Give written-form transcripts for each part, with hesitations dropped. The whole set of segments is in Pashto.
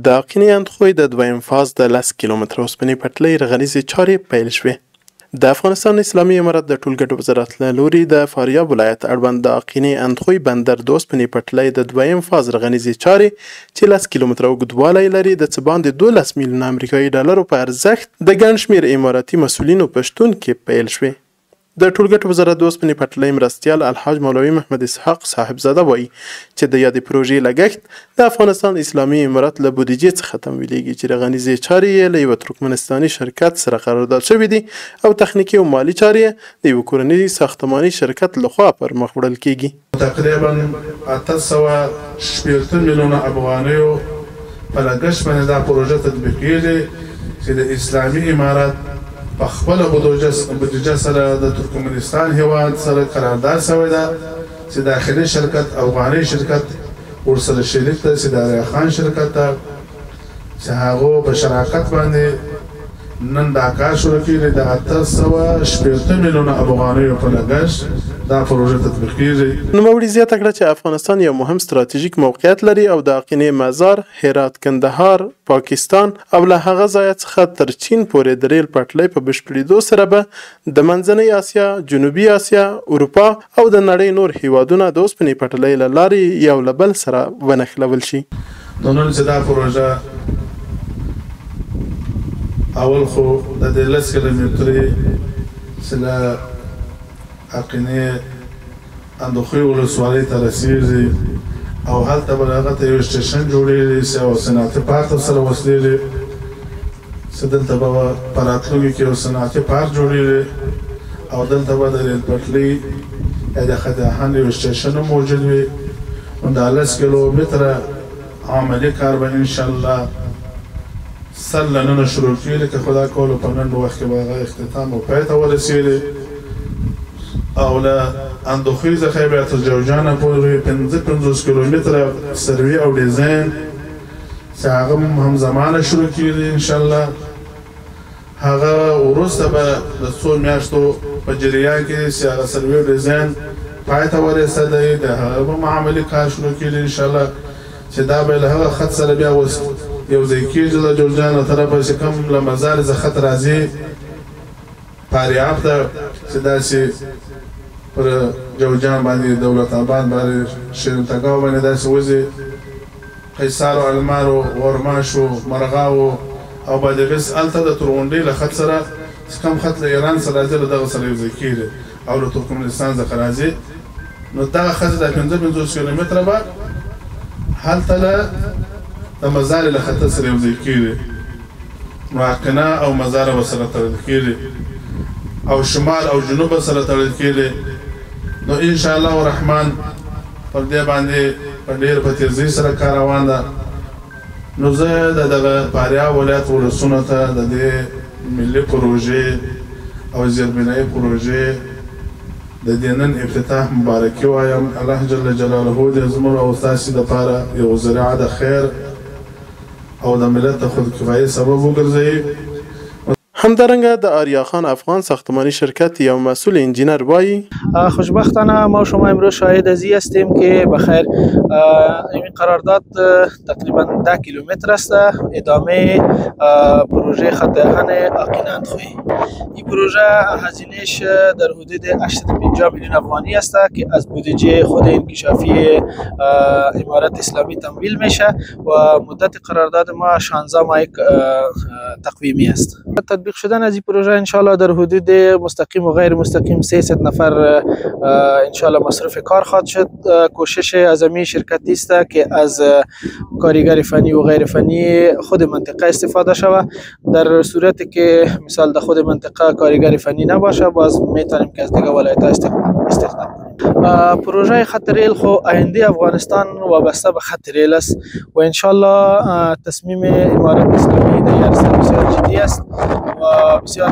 د قینې اندخوی د دویم فاز د 10 کیلومتره اوسپنې پټلۍ رغنیزې چارې پیل شوې. د افغانستان اسلامي امارت د ټولګټو وزارت له لوري د فاریاب ولایت اړوند د قینې اندخوی بندر د اوسپنې پټلۍ د دویم فاز رغنیزې چارې چې 10 کیلومتره اوږدوالی لري د څه باندې 12 میلیونه امریکایي ډالرو په ارزښت د ګڼ شمېر اماراتي مسؤلینو په شتون کې پیل شوې. د ټولګټو وزارت د اوسپنې پټلۍ مرستیال الحاج مولوي محمد اسحاق صاحبزاده وایي چې د یادې پروژې لګښت د افغانستان اسلامي امارت له بودیجې څخه تمویلیږي چې رغنیزې چارې یې له یوه ترکمنستاني شرکت سره قرارداد شوي دي او تخنیکي او مالي چارې یې د یوه کورني ساختماني شرکت لخوا پر مخ وړل کیږي. تقریبا 880 میلیونه افغانیو په لګښت باندې دا پروژه تطبیق کیږي چې د اسلامي امارت په خپل بودیجه سره د ترکمنستان هیواد سره قرارداد شوی ده چې داخلي شرکت افغاني شرکت ورسره شریک ده چې د ریاخان شرکت ده چې هغه په شراکت باندې نن دا کار شروع کړي د 880 میلیونه افغانیو په لګښت دا پروژه تطبیق کیږي. نوموړي زیاته کړه چې افغانستان یو مهم ستراتیژیک موقعیت لري او د قینې مزار، هرات، کندهار، پاکستان او له هغه ځایه څخه تر چین پورې د ریل پټلۍ په بشپړېدو سره به د منځنۍ اسیا، جنوبي اسیا، اروپا او د نړۍ نور هیوادونه د اوسپنې پټلۍ له لارې یو له بل سره ونښلول شي. نن چې دا پروژه اول خو د 10 کیلومترې سره قینې اندخوی ولسوالۍ ته رسیږي او هلته به هغه ته یو سټیشن جوړېږي او صنعتي پارک سره وصلېږي چې دلته به په راتلونکي کې یو صنعتي پارک جوړېږي او دلته به د ریل پټلۍ یا د خداخان یو سټیشن موجود وي. نو د 10 کیلومتره عملي کار به انشاءالله سل نن شروع کیږي که خدا کولو په نن وخت کې به هغه اختتام او پای ته ورسېږي او له اندخوی څخه بیا تر جوزجان پورې 50 کیلومتره سروي او ډیزاین چې هغه هم زمانه شروع کیږي انشاءالله. هغه وروسته به د څو میاشتو په جریان کې چې هغه سروي او ډیزاین پای ته ورسېږي د هغه به عملي کار شروع کیږي انشاءالله چې دا به له هغه خط سره بیا یو ځای کېږي د جوزجان له طرفه چې کوم له مزار څخه خط راځي فاریاب ته چې داسې پر جوزجان باندې دولت آباد باندې شیرین تګاو باندې داسې وځي قیصار او المار او غورماش او مرغاو او بادغیس هلته د ترغونډۍ له خط سره چې کوم خط له ایران سره راځي له دغه سره یو ځای کېږي او له ترکمنستان څخه راځي. نو دغه خط د 50 کیلومتره به هلته له د مزار له خط سره یو ځای کېږي. نو عقنه او مزار به سره تړل کېږي او شمال او جنوب سره تړل کېږي. نو انشاءالله الرحمن پر دې باندې په ډېر په تیزۍ سره کار روان ده. نو زه د دغه فاریاب ولایت ولسونو ته د دې ملي پروژې او زیربنایي پروژې د دې نن افتتاح مبارکي وایم. الله جل جلاله دې زموږ او ستاسې دپاره یو ذریعه د خیر او د ملت د خودکفایۍ سبب وګرځوي. همدارنگه د آریا خان افغان ساختمانی شرکت یا مسئول انجینر وایی خوشبختانه ما شما امروز شاهد ازی هستیم که بخیر این قرارداد تقریبا 10 کیلومتر است ادامه پروژه خط آهن آقین اندخوی. این پروژه هزینهش در حدود 850 میلیون افغانی است که از بودجه خود انکشافی امارت اسلامی تمویل میشه و مدت قرارداد ما 16 ماه تقویمی است. تطبیق شدن از این پروژه انشالله در حدود مستقیم و غیر مستقیم 300 نفر انشالله مصرف کار خواهد شد. کوشش اعظمی شرکتی است که از کارگر فنی و غیر فنی خود منطقه استفاده شود. در صورتی که مثال در خود منطقه کارگر فنی نباشه باز میتونیم که از دیگه ولایت استخدام کنیم. پروژه خط ریل خو آینده افغانستان وابسته به خط ریل است و انشالله تصمیم امارت اسلامی در این عرصه بسیار جدی است و بسیار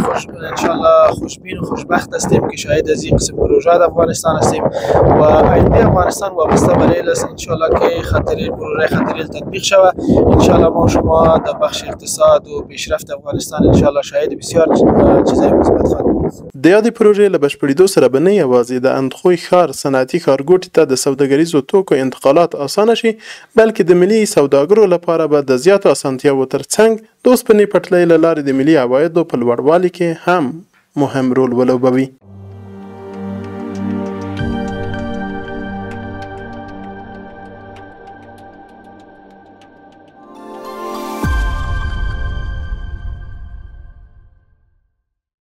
انشالله خوشبین و خوشبخت هستیم که شاهد از این قسم پروژه در افغانستان هستیم و آینده افغانستان وابسته به ریل است. انشالله که خط ریل پروژه خط ریل تطبیق شود انشالله ما و شما در بخش اقتصاد و پیشرفت افغانستان انشالله شاهد بسیار چیزای مثبت خواهیم. د یادې پروژې له بشپړېدو سره به نه یوازې د اندخوی ښار صنعتي ښارګوټي ته د سوداګریزو توکو انتقالات اسانه شي، بلکې د ملي سوداګرو لپاره به د زیاتو اسانتیاوو ترڅنګ د اوسپنې پټلۍ له لارې د ملي عوایدو په لوړوالي کې هم مهم رول ولوبوي.